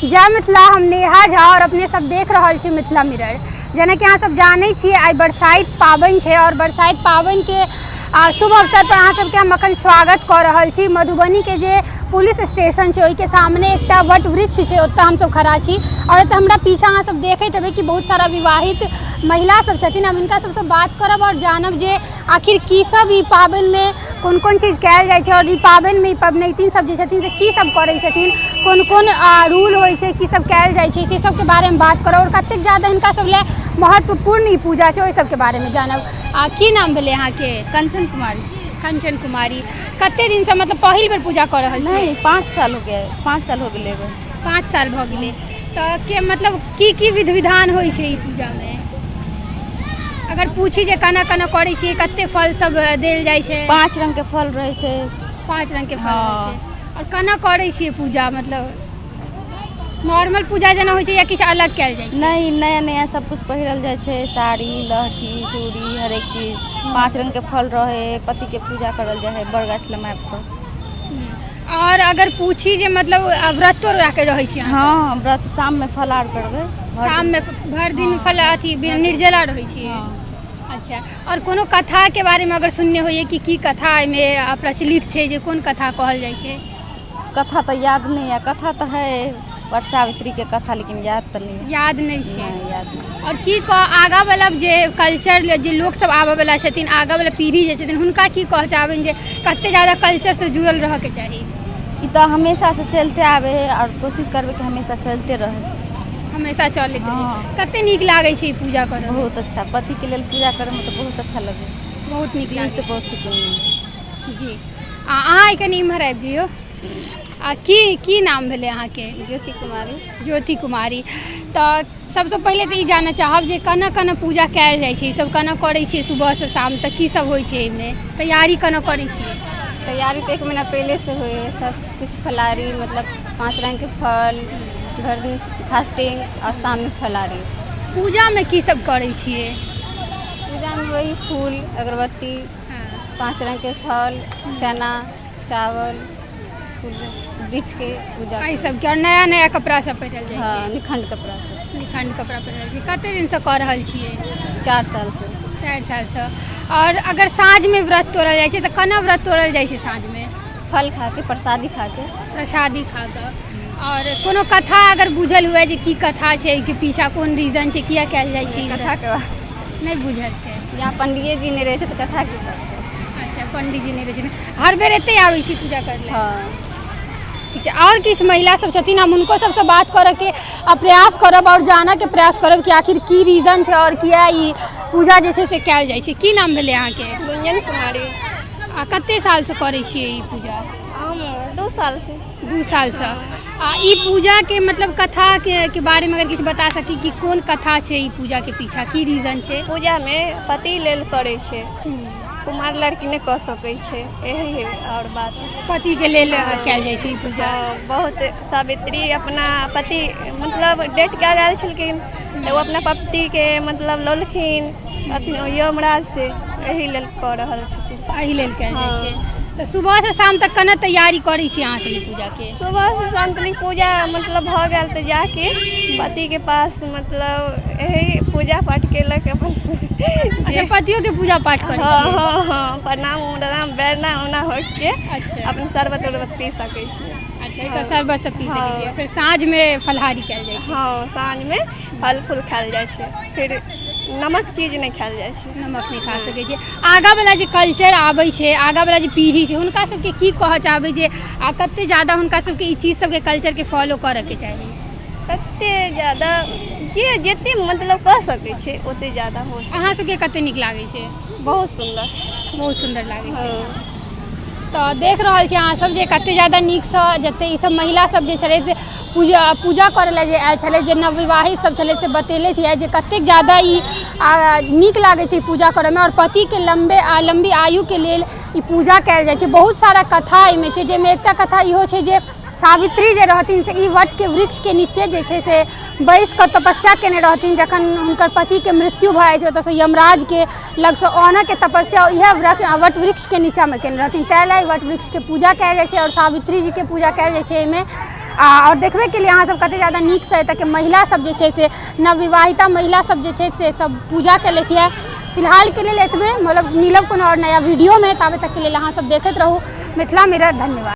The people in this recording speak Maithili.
जय मिथिला, हम नेहा झा और अपने सब देख रहा छी मिथिला मिरर। जेना कि अहाँ सब जानै छी आई बरसाइत पाबनि छै और बरसाइत पाबनि के शुभ अवसर पर अहाँ सबके हम अखन स्वागत कऽ रहल छी। मधुबनी के जे पुलिस स्टेशन छै ओहिके सामने एकटा वट वृक्ष छै, ओतऽ हम सब खड़ा छी और एतऽ हमरा पीछा अहाँ सब देखैत हेबै कि बहुत सारा विवाहित महिला सब छथिन। हम हिनका सबसँ बात करब और जानब जे आखिर की सब ई पाबनिमे कोन कोन चीज कयल जाइ छै और ई पाबनिमे ई पबनैतिन सब जे छथिन से की सब करै छथिन, कोन कोन रूल होइ छै, की सब कयल जाइ छै, से सबके बारेमे बात करब और कतेक ज़्यादा हिनका सब ले महत्वपूर्ण ई पूजा छै ओहि सबके बारेमे जानब। की नाम भेलै अहाँके? कंचन कुमारी। कंचन कुमारी। कते दिन से मतलब पहिल बेर पूजा कर रहल छी? नहीं, 5 साल हो गए। 5 साल हो गेलै। 5 साल भऽ गेलै। तऽ के मतलब की विधि विधान होइ छै ई पूजामे? अगर पूछी जे केना केना करै छियै, कते फल सब देल जाइ छै? 5 रंग के फल रहै छै। 5 रंग के फल रहै छै। और केना करै छियै पूजा? मतलब नॉर्मल पूजा जेना होइ छै या किछु अलग कयल जाइ छै? नहीं, नया नया सब कुछ पहिरल जाइ छै, साड़ी लहठी चूड़ी हर एक चीज। 5 रंग के फल रहे, पति के पूजा करल जाइ है बरगाछ लमाप पर। और अगर पूछी जे मतलब व्रत राखे रहै छी? हाँ, व्रत शाम में फलाहार करबै। शाम में भर दिन फल अथी निर्जला रहै छी? अच्छा। और कोनो कथा के बारे में अगर सुनने होइए कि की कथा में प्रचलित छै, जे कोन कथा कहल जाइ छै? कथा तो याद नहीं है। कथा तो है वट सावित्री के कथा, लेकिन याद तो नहीं है। याद नहीं छै? याद नहीं। और की आगा वाला जे कल्चर जे लोग सब आबे वाला छथिन, आगा वाला पीढ़ी जे छथिन, हुनका की कह चाहबनि जे कते ज़्यादा कल्चर से जुड़ल रह के चाही? ई तो हमेशा से चलते आवे है और कोशिश करबे कि हमेशा चलते रहे। हमेशा चलते रहे। कते नीक लागे छै पूजा करे? बहुत अच्छा। पति के लिए पूजा करे में तो बहुत अच्छा लगे। बहुत नीक लागे से बहुत सुकून। जी। अहाँ कनी इम्हर आबि जइयो। की नाम भेलै अहाँके? ज्योति कुमारी। ज्योति कुमारी। तऽ सबसँ पहिले तऽ ई जानऽ चाहब जे केना केना पूजा कयल जाइ छै, ई सब केना करै छियै? सुबह से शाम तक की सब होइ छै एहिमे? तैयारी केना करै छियै? तैयारी तो 1 महीना पहले से हुई है। सब कुछ फलाहारी, मतलब 5 रंग के फल, भर दिन फास्टिंग और शाम में फलाहारी। पूजा में की सब करै छियै? पूजा में वही फूल अगरबत्ती, 5 रंग के फल, चना चावल, बीच के पूजा। एहि सबके और नया नया कपड़ा सब पहिरल जाइ हाँ, छै? निखंड कपड़ा से। निखंड कपड़ा पहिरल छै। कते दिन से कऽ रहल छियै? 4 साल से। 4 साल से। और अगर साँझ में व्रत तोड़ल जाइ छै तऽ केना व्रत तोड़ल जाइ छै? साँझ में फल खा के, प्रसादी खा के। प्रसादी खा कऽ। और कोनो कथा अगर बुझल हुए जे की कथा छै, कि पीछा कोन रीजन छै, किया कयल जाइ छै? कथा के नहीं बुझल छै? यहाँ पंडिये जी नहीं रहे थे तो कथा की करते? अच्छा, पंडित जी नहीं रहे छै। हर बेर एते आबै छी पूजा कर ले? हाँ। ठीक छै। और किछु महिला सब छथिन, हम उनको सबसे बात करऽ के प्रयास करब और जानऽ के प्रयास करब कि आखिर की रीजन छै और किया ई पूजा जे छै से कयल जाइ छै। की नाम भेलै अहाँके? गुंजन कुमारी। कते साल से करै छियै ई पूजा? हम 2 साल से। 2 साल से। ई पूजा के मतलब कथा के बारे में अगर किछु बता सकी कि कोन कथा छै ई पूजा के पीछा, की रीजन छै? पूजा में पति लेल करे छै, कुमार लड़की नहीं कह सकै छै, यही है और बात। पति के लेल कयल जाइ छै ई पूजा? बहुत सावित्री अपना पति मतलब डेट क्या गया छलखिन तो वो अपना पति के मतलब लौलखिन अथी यमराज से, यही लेल कऽ रहल छथिन। एही लेल कयल जाइ छै। तो सुबह से शाम तक केना तैयारी करै छी अहाँ सब ई पूजा के? सुबह से शाम तक पूजा मतलब भऽ गेल तऽ जाके पति के पास मतलब यही पूजा पाठ केलक अपन। अच्छा, पतियों के पूजा पाठ करै हाँ छी? हाँ हाँ, प्रणाम उनाम बैठना उना हो के अच्छा। अपन शरबत उरबत पी सकै छियै। अच्छा, एक शरबत सब पी सकै छियै। फिर साँझ में फलाहारी कयल जाइ छै? हाँ, साँझ में फल फूल खायल जाइ छै। फिर नमक चीज नहीं खायल जाइ छै। नमक नहीं खा सकै छै। आगा वाला जे कल्चर आबै छै, आगा वाला जे पीढ़ी छै, हुनका सबके की कहऽ चाहबै जे कते ज़्यादा हुनका सबके ई चीज सबके कल्चर के फॉलो करऽ के चाही? कते ज़्यादा जे जते मतलब कह सकै छै ओते ज़्यादा हो। अहाँ सबके कते नीक लागै छै? बहुत सुंदर। बहुत सुंदर लागै छै। तो देख रहल छी अहाँ सब जे कते ज़्यादा नीकसँ जते ई सब महिला सब जे छलै पूजा करै लए जे आयल छलै, जे नवविवाहित सब छलै से बतेलथि है जे कतेक ज़्यादा ई नीक लागै छै पूजा करैमे और पति के लंबी आयु के लेल ई पूजा कयल जाइ छै। बहुत सारा कथा एहिमे छै, जाहिमे एकटा कथा इहो छै जे सावित्री जे रहथिन से ई वट के वृक्ष के नीचे जे छै से बैस कऽ तपस्या केने रहथिन। जखन हुनकर पति के मृत्यु भऽ जाइ छै ओतऽसँ यमराज के लगसँ आनऽ के तपस्या इएह वट वृक्ष के नीचा में केने रहथिन। ताहि लए वट वृक्ष के पूजा कयल जाइ छै और सावित्री जी के पूजा कयल जाइ छै। एहिमे और देखबे के लिए अहाँ सब कते ज़्यादा नीक से एतऽ के महिला सब जे छै से नवविवाहिता महिला सब जे छै से सब पूजा केलथि है। फिलहाल के लिए एतबे, मतलब मिलब कोनो और नया वीडियो में, ताबे तक के लिए अहाँ सब देखते रहू मिथिला मिरर। धन्यवाद।